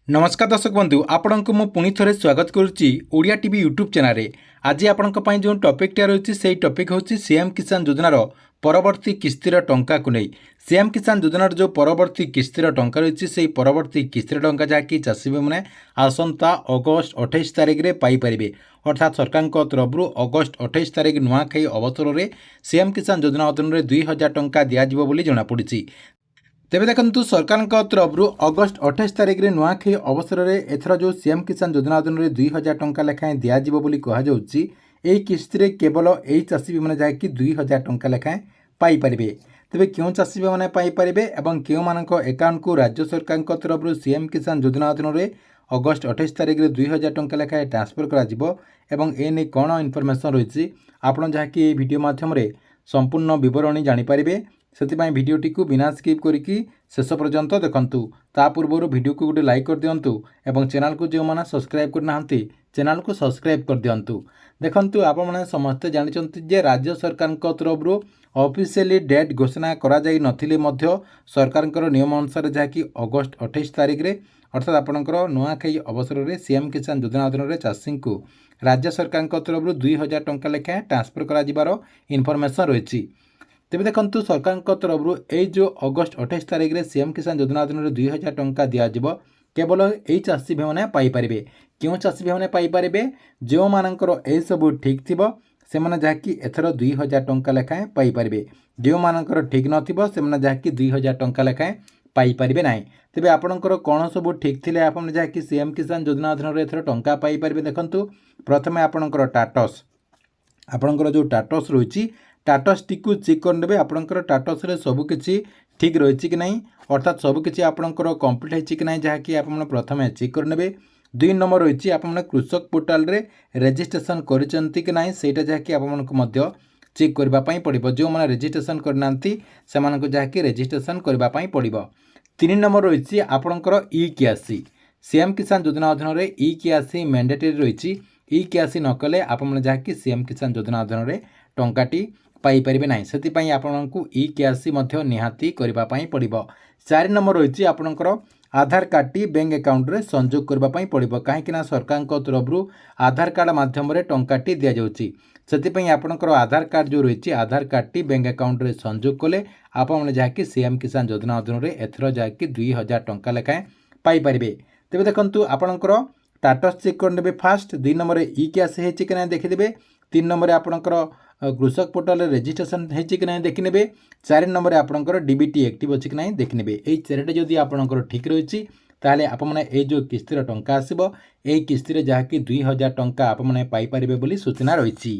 नमस्कार दर्शक बंधु आपण को पुणी थे स्वागत करुच्ची ओडिया टीवी यूट्यूब चैनल। आज आपण जो टॉपिकटा रही से टॉपिक हूँ सीएम किसान योजनार परवर्ती किस्तिर टंका को नहीं। सीएम किसान योजनार जो परवर्ती किस्तिर टंका रही से परवर्ती किस्तिर टंका जहाँकि चाषी मैंने आसंता अगस्ट 28 तारिख में पाइपर। अर्थात सरकार तरफ अगस्ट 28 तारिख नुआखाई अवसर में सीएम किसान योजना अधीन 2000 टंका दिज्व बोली जमापड़ी। तेबे देखंतु सरकार तरफ अगस्ट 28 तारिख में नुआखाई अवसर में एथर जो सीएम किसान योजना अधीन 2000 टंका लेखाएं दिज्व बोली कहुच्छी। यही किस्ती केवल यही चाषी मैंने जहाँकि 2000 टंका लेखाएं पाइपर। तेबे क्यों चाषी मैंने पाइपर और क्यों अकाउंट को राज्य सरकार तरफ सीएम किसान योजना अधीन में अगस्ट 28 तारिख में 2000 टंका लेखाएं ट्रांसफर कर कौन इनफर्मेशन रही आपड़ जहाँकि वीडियो माध्यम संपूर्ण बरणी जानीपारे। से भिडटी को बिना स्किप करके शेष पर्यंत देखंतु। ता पूर्व वीडियो को गोटे लाइक कर दिंतु और चैनल को जो मैंने सब्सक्राइब करना चैनल को सब्सक्राइब कर दिंतु। देखंतु आप समस्ते जानते जे राज्य सरकार तरफ ऑफिशियली डेट घोषणा करा जाई नथिले मध्य सरकार नियम अनुसार जहाँकि अगस्ट 28 तारिख में अर्थात आपंकर नुआखाई अवसर में सीएम किसान योजना अधीन में चाषी को राज्य सरकार तरफ 2000 टंका लेखाएं ट्रांसफर कर इनफर्मेशन रही। तेज देखो सरकार तरफ यही जो अगस्ट 28 तारिख में सीएम किसान योजना अधीन 2000 टंका दिज्व केवल यही चाषी भाई मैंने पाइपर। क्यों चाषी भाई मैंने पाइपर जो मानकर यह सब ठीक थी से जहाँकि एथर 2000 टंका लेखाएं पाइपर। जो मानकर ठीक नथिबो से जहाँकि 2000 टंका लेखाएं पाइपर ना। तेज आपणकर कौन सब ठीक थे आप जहाँकि सीएम किसान योजना अधीन एथर टंका पाइपर। देखो प्रथम आपणकर टाटस आपणकर जो टाटस रही टाटस टी चेक करने आपंकर टाटस सबकि ठीक रही कि नहीं अर्थात सबकि आपंकर कम्प्लीट हो कि नहीं जहाँकि आप प्रथम चेक करने। 2 नंबर रही आप कृषक पोर्टाल रे रजिस्ट्रेशन करते कि नहीं सेटा जहाँकि आपको चेक करने पड़ो। जो मैंने रजिस्ट्रेशन करना से जहाँकि रजिस्ट्रेशन करने पड़ो। 3 नंबर रही आपंकर ई केआसी सीएम किसान योजना अधीन में ई केआसी मैंडेटरी रही। ई केआसी नकले आप जहाँकि सीएम किसान योजना अधीन में टंकाटी पाइपर ना से आपको ई केआसी निहाती करने पड़ो। 4 नंबर रही आपंकर आधार कार्ड टी बैंक अकाउंट रे संयोग करने पड़ो कहीं सरकार तरफ आधार कार्ड मध्यम टंकाटी दि जाऊँगी। से आपंकर आधार कार्ड जो रही आधार कार्ड टी बैंक अकाउंट रे संयोग कले आप जहाँकि सीएम किसान योजना अधीन में एथर जहाँकि 2000 टंका लेखाएं पाइपर। तेज देखो आपंकर टाटस चेक करने फास्ट 2 नंबर ई केआसी होती कि नहीं देखिदेवे। 3 नंबर आपंकर कृषक पोर्टाल रजिस्ट्रेशन होती कि नहीं देखने। 4 नंबर आपंकर डीबीटी एक्टिव अच्छी कि नहीं देखने। यही 4टे जदि आपंकर ठीक रही ताहले आपने ये जो किस्तिर टंका आसब यही किस्ती जहाँकि 2000 टंका आपने पाइपर बोली सूचना रही।